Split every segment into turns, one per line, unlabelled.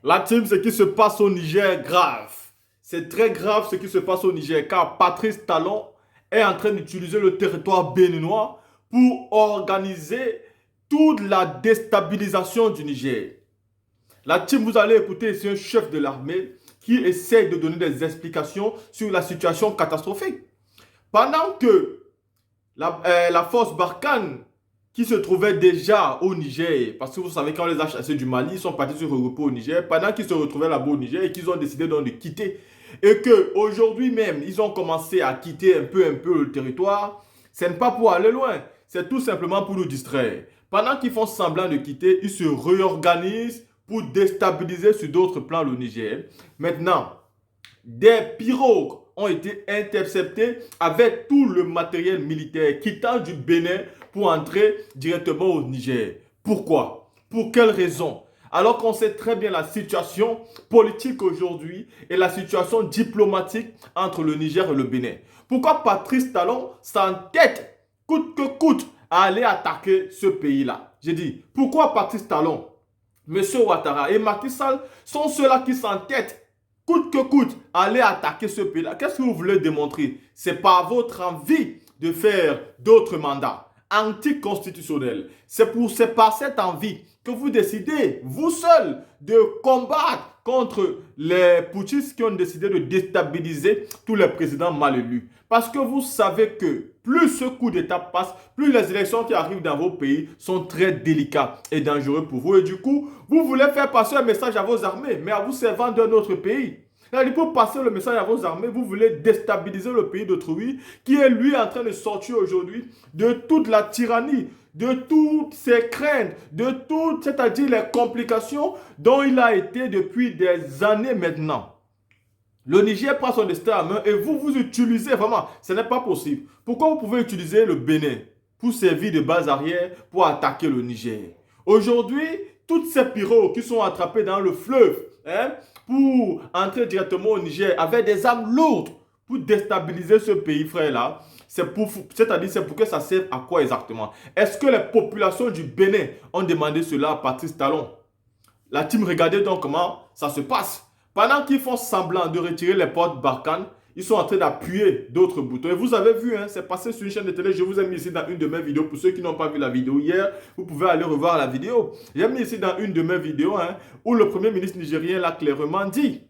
La team, ce qui se passe au Niger est grave. C'est très grave ce qui se passe au Niger car Patrice Talon est en train d'utiliser le territoire béninois pour organiser toute la déstabilisation du Niger. La team, vous allez écouter, c'est un chef de l'armée qui essaie de donner des explications sur la situation catastrophique. Pendant que la force Barkhane qui se trouvaient déjà au Niger, parce que vous savez, quand on les a chassés du Mali, ils sont partis se regrouper au Niger, pendant qu'ils se retrouvaient là-bas au Niger et qu'ils ont décidé donc de quitter, et qu'aujourd'hui même, ils ont commencé à quitter un peu le territoire, ce n'est pas pour aller loin, c'est tout simplement pour nous distraire. Pendant qu'ils font semblant de quitter, ils se réorganisent pour déstabiliser sur d'autres plans le Niger. Maintenant, des pirogues ont été interceptés avec tout le matériel militaire quittant du Bénin pour entrer directement au Niger. Pourquoi? Pour quelle raison? Alors qu'on sait très bien la situation politique aujourd'hui et la situation diplomatique entre le Niger et le Bénin. Pourquoi Patrice Talon s'entête coûte que coûte à aller attaquer ce pays-là? J'ai dit, pourquoi Patrice Talon, Monsieur Ouattara et Macky Sall sont ceux-là qui s'entêtent coûte que coûte, allez attaquer ce pays-là. Qu'est-ce que vous voulez démontrer? C'est par votre envie de faire d'autres mandats anticonstitutionnels. C'est par cette envie que vous décidez, vous seuls, de combattre contre les putschistes qui ont décidé de déstabiliser tous les présidents mal élus. Parce que vous savez que plus ce coup d'État passe, plus les élections qui arrivent dans vos pays sont très délicates et dangereux pour vous. Et du coup, vous voulez faire passer un message à vos armées, mais à vous servant d'un autre pays. Pour passer le message à vos armées, vous voulez déstabiliser le pays d'autrui qui est lui en train de sortir aujourd'hui de toute la tyrannie, de toutes ses craintes, de toutes, c'est-à-dire les complications dont il a été depuis des années maintenant. Le Niger prend son destin à main et vous utilisez vraiment, ce n'est pas possible. Pourquoi vous pouvez utiliser le Bénin pour servir de base arrière pour attaquer le Niger? Aujourd'hui, toutes ces pirogues qui sont attrapées dans le fleuve pour entrer directement au Niger avec des armes lourdes pour déstabiliser ce pays frère-là, c'est-à-dire c'est pour que ça serve à quoi exactement? Est-ce que les populations du Bénin ont demandé cela à Patrice Talon? La team, regardez donc comment ça se passe. Pendant qu'ils font semblant de retirer les portes Barkhane, ils sont en train d'appuyer d'autres boutons. Et vous avez vu, c'est passé sur une chaîne de télé. Je vous ai mis ici dans une de mes vidéos. Pour ceux qui n'ont pas vu la vidéo hier, vous pouvez aller revoir la vidéo. J'ai mis ici dans une de mes vidéos où le premier ministre nigérien l'a clairement dit.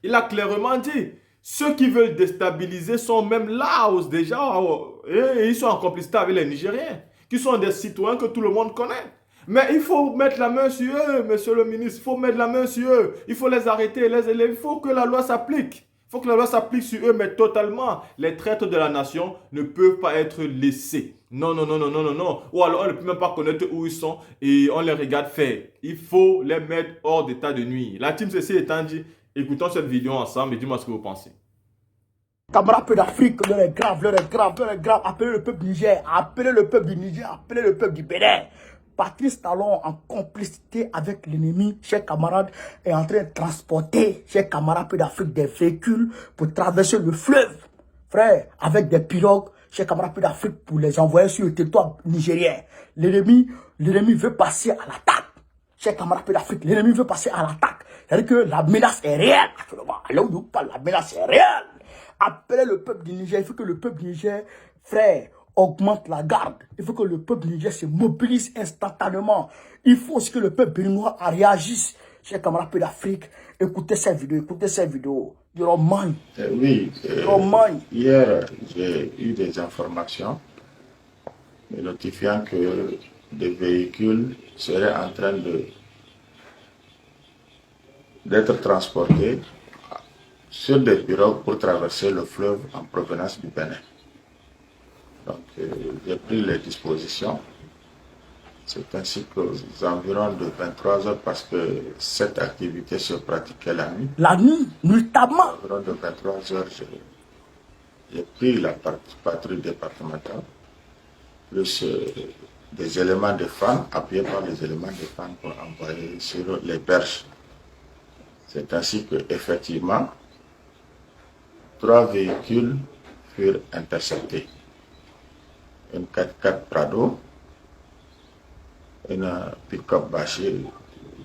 Il a clairement dit, ceux qui veulent déstabiliser sont même là déjà. Et ils sont en complicité avec les Nigériens, qui sont des citoyens que tout le monde connaît. Mais il faut mettre la main sur eux, monsieur le ministre. Il faut mettre la main sur eux. Il faut les arrêter, les élèves. Il faut que la loi s'applique. Il faut que la loi s'applique sur eux, mais totalement. Les traîtres de la nation ne peuvent pas être laissés. Non, non, non, non, non, non, non. Ou alors on ne peut même pas connaître où ils sont et on les regarde faire. Il faut les mettre hors d'état de nuire. La team ceci étant dit, écoutons cette vidéo ensemble et dis-moi ce que vous pensez.
Camarades d'Afrique, l'heure est grave, l'heure est grave, l'heure est grave. Appelez le peuple du Niger, appelez le peuple du Niger, appelez le peuple du Bénin. Patrice Talon, en complicité avec l'ennemi, chers camarades, est en train de transporter, chers camarades d'Afrique, des véhicules pour traverser le fleuve. Frère, avec des pirogues, chers camarades d'Afrique, pour les envoyer sur le territoire nigérien. L'ennemi veut passer à l'attaque. Chers camarades d'Afrique, l'ennemi veut passer à l'attaque. C'est-à-dire que la menace est réelle. Là où nous parlons, la menace est réelle. Appelez le peuple du Niger. Il faut que le peuple du Niger, frère, augmente la garde. Il faut que le peuple du Niger se mobilise instantanément. Il faut aussi que le peuple béninois réagisse. Chers camarades d'Afrique, écoutez cette vidéo, écoutez cette vidéo.
Oui, hier, j'ai eu des informations me notifiant que des véhicules seraient en train d'être transportés sur des pirogues pour traverser le fleuve en provenance du Bénin. Donc, j'ai pris les dispositions. C'est ainsi qu'aux environs de 23 heures, parce que cette activité se pratiquait la nuit.
La nuit, nuitamment.
Aux environs de 23 heures, j'ai pris la patrouille départementale, plus des éléments de femmes, appuyés par les éléments de femmes pour envoyer sur les berges. C'est ainsi qu'effectivement, 3 véhicules furent interceptés. Une 4x4 Prado, une pick-up bâchée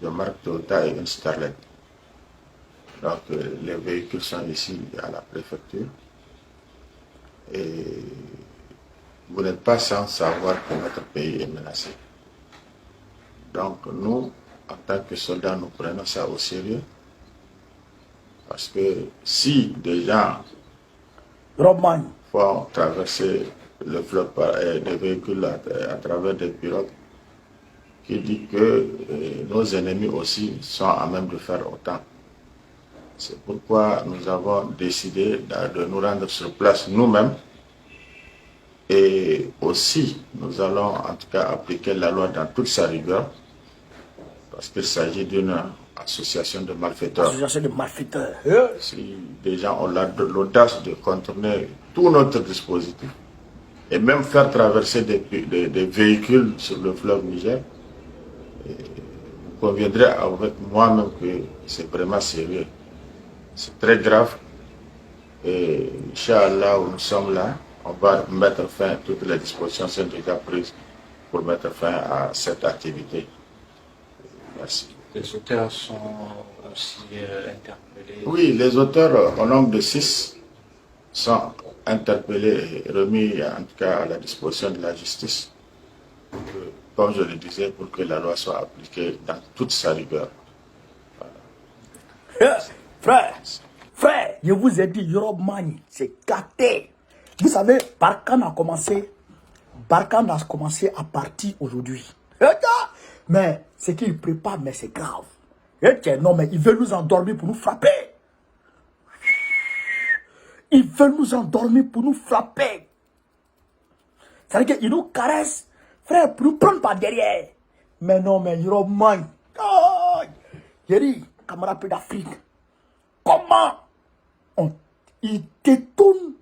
de marque Toyota et une Starlet. Donc les véhicules sont ici à la préfecture. Et vous n'êtes pas sans savoir que notre pays est menacé. Donc nous, en tant que soldats, nous prenons ça au sérieux. Parce que si des gens font traverser le fleuve des véhicules à travers des pirogues, qui dit que nos ennemis aussi sont à même de faire autant. C'est pourquoi nous avons décidé de nous rendre sur place nous-mêmes. Et aussi, nous allons en tout cas appliquer la loi dans toute sa rigueur. Parce qu'il s'agit d'une association de malfaiteurs.
Association de malfaiteurs.
Si des gens ont l'audace de contourner tout notre dispositif et même faire traverser des véhicules sur le fleuve Niger, vous conviendrez avec moi-même que c'est vraiment sérieux. C'est très grave. Et Inch'Allah, où nous sommes là, on va mettre fin, toutes les dispositions sont déjà prises pour mettre fin à cette activité. Merci.
Les auteurs sont aussi interpellés.
Oui, les auteurs, au nombre de 6, sont interpellés et remis en tout cas à la disposition de la justice, comme je le disais, pour que la loi soit appliquée dans toute sa rigueur.
Frère, je vous ai dit, Europe Mani, c'est gâté. Vous savez, Barkhane a commencé à partir aujourd'hui. Mais ce qu'il prépare, mais c'est grave. Non, mais ils veulent nous endormir pour nous frapper. Ils veulent nous endormir pour nous frapper. C'est-à-dire qu'ils nous caressent, frère, pour nous prendre par derrière. Mais non, mais Europe Mani. J'ai dit, camarade d'Afrique, comment ils détournent,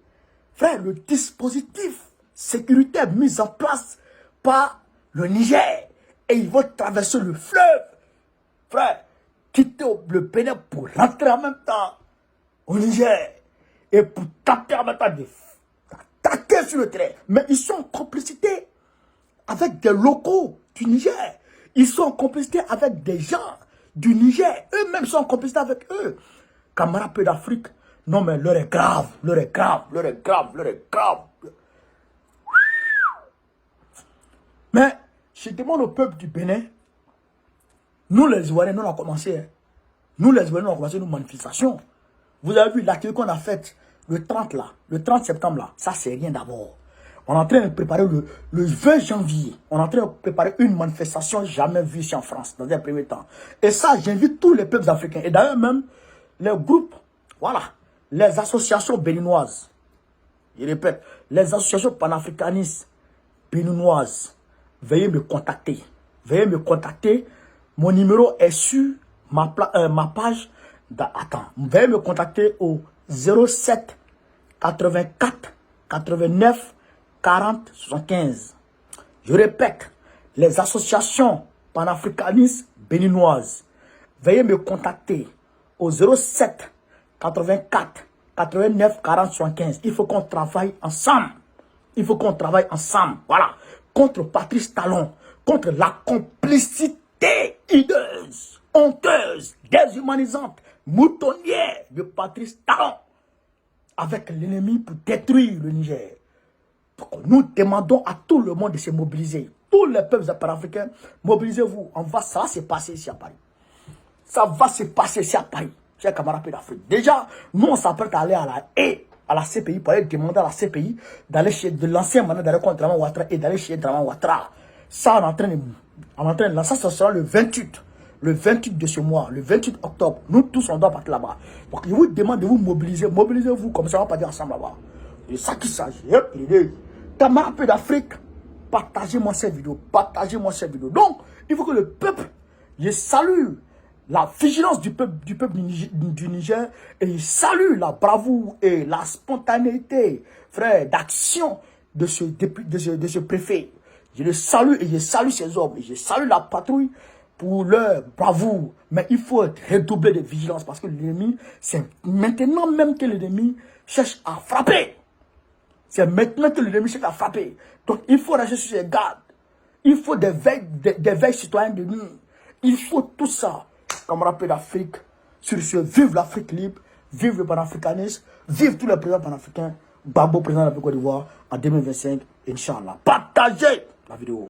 frère, le dispositif sécuritaire mis en place par le Niger. Et ils vont traverser le fleuve, frère, quitter le Bénin pour rentrer en même temps au Niger. Et pour taper en même temps, attaquer sur le terrain. Mais ils sont en complicité avec des locaux du Niger. Ils sont en complicité avec des gens du Niger. Eux-mêmes sont en complicité avec eux. Camarades peu d'Afrique, non mais l'heure est grave, l'heure est grave, l'heure est grave, l'heure est grave. Mais je demande au peuple du Bénin, nous les Ivoiriens, nous on a commencé. Nous les Ivoiriens, nous on a commencé nos manifestations. Vous avez vu l'activité qu'on a faite le 30 là, le 30 septembre là, ça c'est rien d'abord. On est en train de préparer le 20 janvier, on est en train de préparer une manifestation jamais vue ici en France, dans un premier temps. Et ça, j'invite tous les peuples africains, et d'ailleurs même les groupes, voilà, les associations béninoises. Je répète, les associations panafricanistes béninoises. Veuillez me contacter. Veuillez me contacter. Mon numéro est sur ma page. Attends. Veuillez me contacter au 07 84 89 40 75. Je répète, les associations panafricanistes béninoises. Veuillez me contacter au 07 84 89 40 75. Il faut qu'on travaille ensemble. Il faut qu'on travaille ensemble. Voilà. Contre Patrice Talon. Contre la complicité hideuse, honteuse, déshumanisante, moutonnière de Patrice Talon avec l'ennemi pour détruire le Niger. Donc, nous demandons à tout le monde de se mobiliser. Tous les peuples panafricains, mobilisez-vous. Ça va se passer ici à Paris. Ça va se passer ici à Paris. Chers camarades d'Afrique. Déjà, nous, on s'apprête à aller à la CPI, pour aller demander à la CPI d'aller chez de l'ancien mandat d'aller contre Draman Ouattara et d'aller chez Draman Ouattara. Ça, on est en train de lancer, ça sera le 28. Le 28 de ce mois, le 28 octobre. Nous tous, on doit partir là-bas. Donc, je vous demande de vous mobiliser. Mobilisez-vous, comme ça, on va partir ensemble là-bas. C'est ça qu'il s'agit. Camarades d'Afrique, partagez-moi cette vidéo. Partagez-moi cette vidéo. Donc, il faut que le peuple, je salue la vigilance du peuple du Niger, et je salue la bravoure et la spontanéité, frère, d'action de ce préfet. Je le salue et je salue ces hommes. Et je salue la patrouille pour leur bravoure. Mais il faut redoubler de vigilance parce que l'ennemi, c'est maintenant même que l'ennemi cherche à frapper. C'est maintenant que l'ennemi cherche à frapper. Donc il faut rester sur ses gardes. Il faut des veilles citoyennes de nuit. Il faut tout ça. Camarades d'Afrique, sur ce, vive l'Afrique libre, vive le panafricanisme, vive tous les présidents panafricains. Babo, président de la Côte d'Ivoire, en 2025, Inch'Allah. Partagez la vidéo.